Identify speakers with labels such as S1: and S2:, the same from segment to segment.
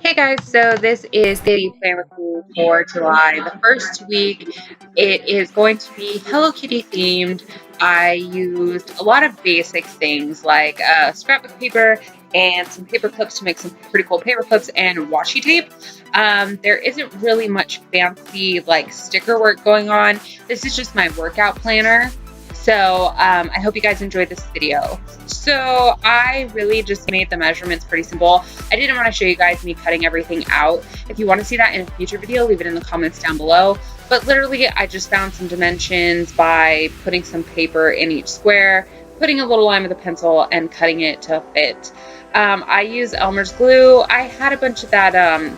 S1: Hey guys, so this is the plan review for July. The first week, it is going to be Hello Kitty themed. I used a lot of basic things like scrapbook paper and some paper clips to make some pretty cool paper clips and washi tape. There isn't really much fancy like sticker work going on. This is just my workout planner. So I hope you guys enjoyed this video. So I really just made the measurements pretty simple. I didn't want to show you guys me cutting everything out. If you want to see that in a future video, leave it in the comments down below. But literally, I just found some dimensions by putting some paper in each square, putting a little line with a pencil, and cutting it to fit. I use Elmer's glue. I had a bunch of that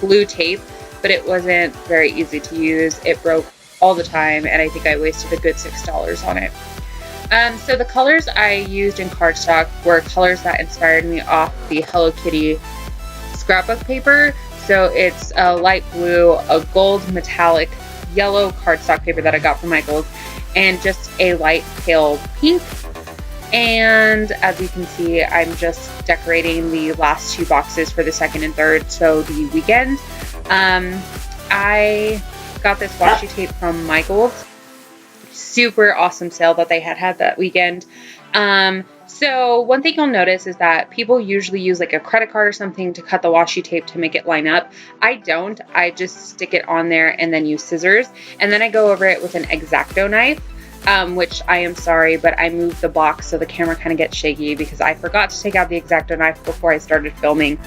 S1: glue tape, but it wasn't very easy to use. It broke all the time, and I think I wasted a good $6 on it. So the colors I used in cardstock were colors that inspired me off the Hello Kitty scrapbook paper. So it's a light blue, a gold metallic yellow cardstock paper that I got from Michael's, and just a light pale pink. And as you can see, I'm just decorating the last two boxes for the second and third, so the weekend. I got this washi tape from Michael's. Super awesome sale that they had that weekend. So one thing you'll notice is that people usually use like a credit card or something to cut the washi tape to make it line up. I don't. I just stick it on there and then use scissors. And then I go over it with an X-Acto knife, which I am sorry, but I moved the box so the camera kind of gets shaky because I forgot to take out the X-Acto knife before I started filming.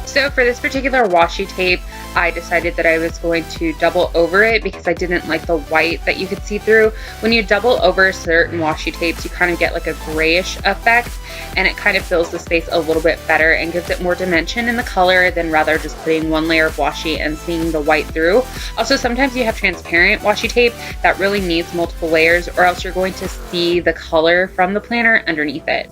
S1: So for this particular washi tape, I decided that I was going to double over it because I didn't like the white that you could see through. When you double over certain washi tapes, you kind of get like a grayish effect, and it kind of fills the space a little bit better and gives it more dimension in the color than rather just putting one layer of washi and seeing the white through. Also, sometimes you have transparent washi tape that really needs multiple layers, or else you're going to see the color from the planner underneath it.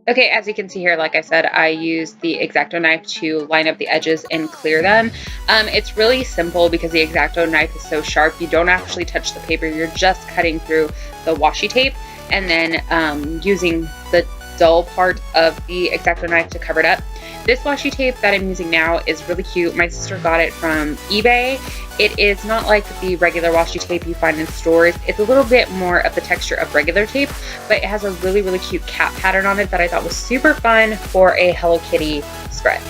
S1: Okay, as you can see here, like I said, I used the X-Acto knife to line up the edges and clear them. It's really simple because the X-Acto knife is so sharp, you don't actually touch the paper, you're just cutting through the washi tape and then using the dull part of the X-Acto knife to cover it up. This washi tape that I'm using now is really cute. My sister got it from eBay. It is not like the regular washi tape you find in stores. It's a little bit more of the texture of regular tape, but it has a really, really cute cat pattern on it that I thought was super fun for a Hello Kitty spread.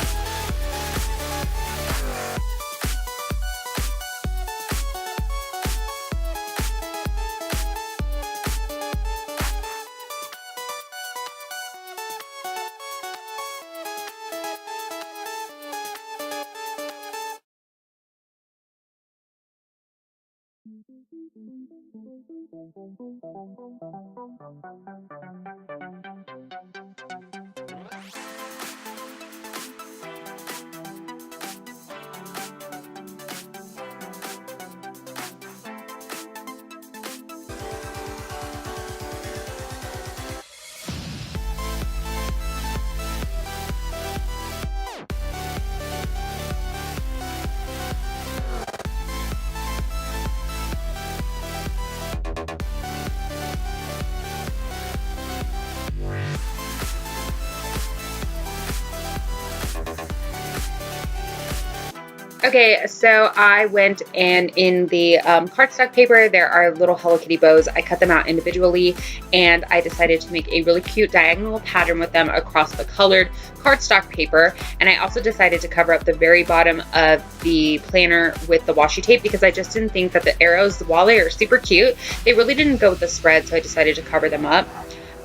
S1: Okay, so I went and in the cardstock paper, there are little Hello Kitty bows. I cut them out individually, and I decided to make a really cute diagonal pattern with them across the colored cardstock paper. And I also decided to cover up the very bottom of the planner with the washi tape because I just didn't think that the arrows, while they are super cute, they really didn't go with the spread, so I decided to cover them up.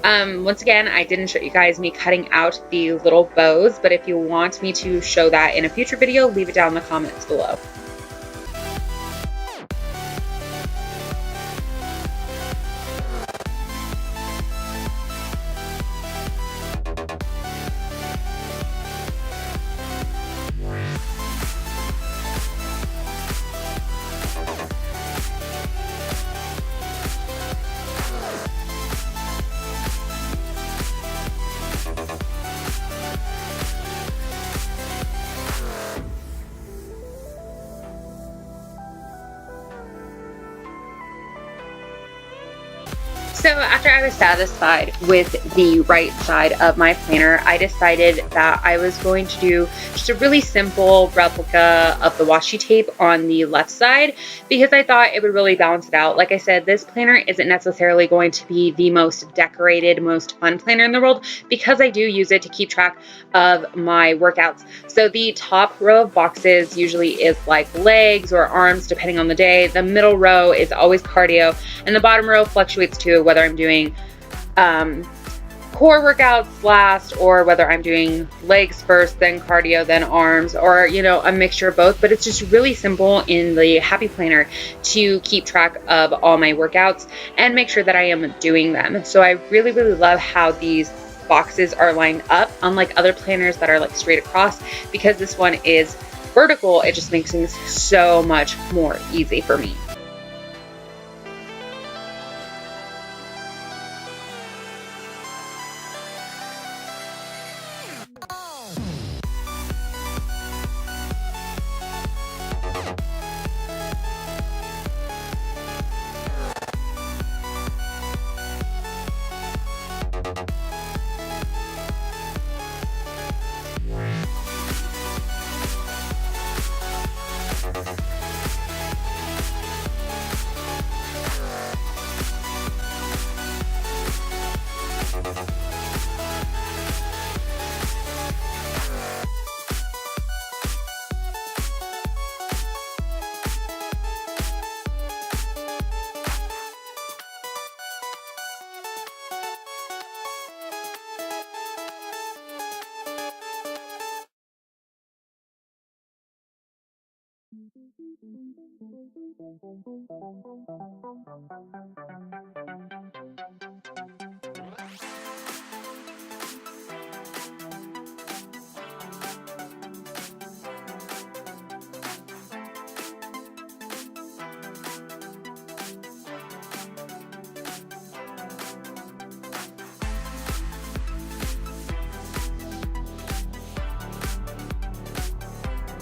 S1: Once again, I didn't show you guys me cutting out the little bows, but if you want me to show that in a future video, leave it down in the comments below. So after I was satisfied with the right side of my planner, I decided that I was going to do just a really simple replica of the washi tape on the left side because I thought it would really balance it out. Like I said, this planner isn't necessarily going to be the most decorated, most fun planner in the world because I do use it to keep track of my workouts. So the top row of boxes usually is like legs or arms, depending on the day. The middle row is always cardio, and the bottom row fluctuates too, whether I'm doing um, core workouts last or whether I'm doing legs first, then cardio, then arms, or a mixture of both. But it's just really simple in the Happy Planner to keep track of all my workouts and make sure that I am doing them. So I really, really love how these boxes are lined up, unlike other planners that are like straight across, because this one is vertical. It just makes things so much more easy for me.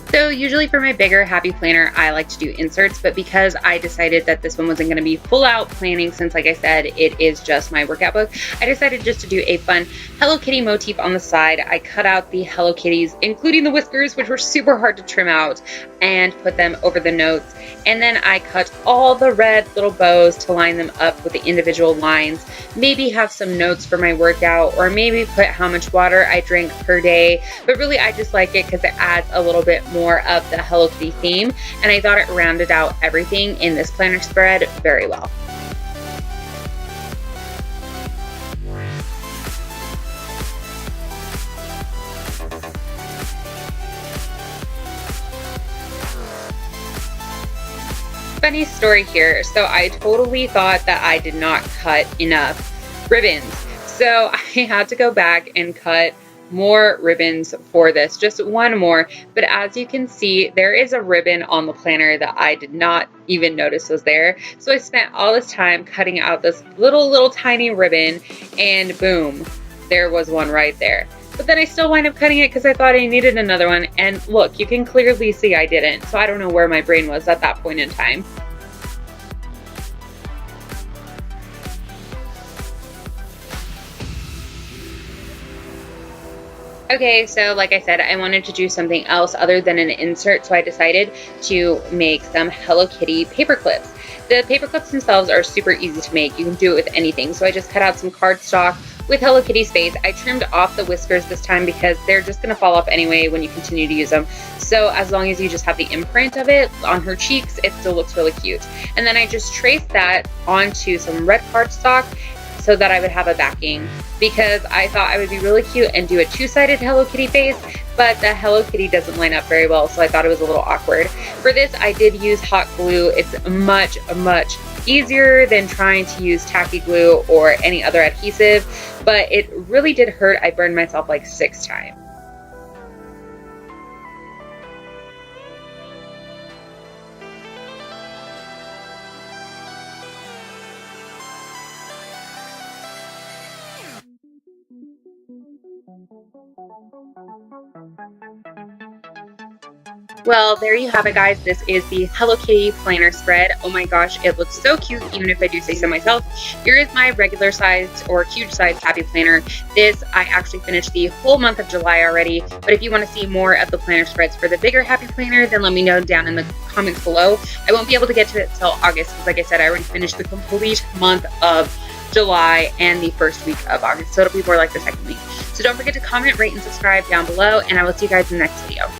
S1: So usually for my bigger Happy Planner, I like to do inserts, but because I decided that this one wasn't going to be full out planning, since like I said, it is just my workout book, I decided just to do a fun Hello Kitty motif on the side. I cut out the Hello Kitties, including the whiskers, which were super hard to trim out, and put them over the notes. And then I cut all the red little bows to line them up with the individual lines. Maybe have some notes for my workout, or maybe put how much water I drink per day. But really, I just like it because it adds a little bit more of the Hello Kitty theme, and I thought it rounded out everything in this planner spread very well. Funny story here. So I totally thought that I did not cut enough ribbons. So I had to go back and cut more ribbons for this, just one more. But as you can see, there is a ribbon on the planner that I did not even notice was there. So I spent all this time cutting out this little tiny ribbon, and boom, there was one right there. But then I still wind up cutting it because I thought I needed another one. And look, you can clearly see I didn't. So I don't know where my brain was at that point in time. Okay, so like I said, I wanted to do something else other than an insert, so I decided to make some Hello Kitty paper clips. The paper clips themselves are super easy to make. You can do it with anything. So I just cut out some cardstock with Hello Kitty's face. I trimmed off the whiskers this time because they're just going to fall off anyway when you continue to use them. So as long as you just have the imprint of it on her cheeks, it still looks really cute. And then I just traced that onto some red cardstock so that I would have a backing, because I thought I would be really cute and do a two-sided Hello Kitty face, but the Hello Kitty doesn't line up very well, so I thought it was a little awkward. For this, I did use hot glue. It's much easier than trying to use tacky glue or any other adhesive, but it really did hurt. I burned myself like 6 times. Well, there you have it, guys. This is the Hello Kitty planner spread. Oh my gosh, it looks so cute, even if I do say so myself. Here is my regular sized or huge sized happy planner. This, I actually finished the whole month of July already, but if you want to see more of the planner spreads for the bigger happy planner, then let me know down in the comments below. I won't be able to get to it till August, because like I said, I already finished the complete month of July and the first week of August, so it'll be more like the second week. So don't forget to comment, rate, and subscribe down below, and I will see you guys in the next video.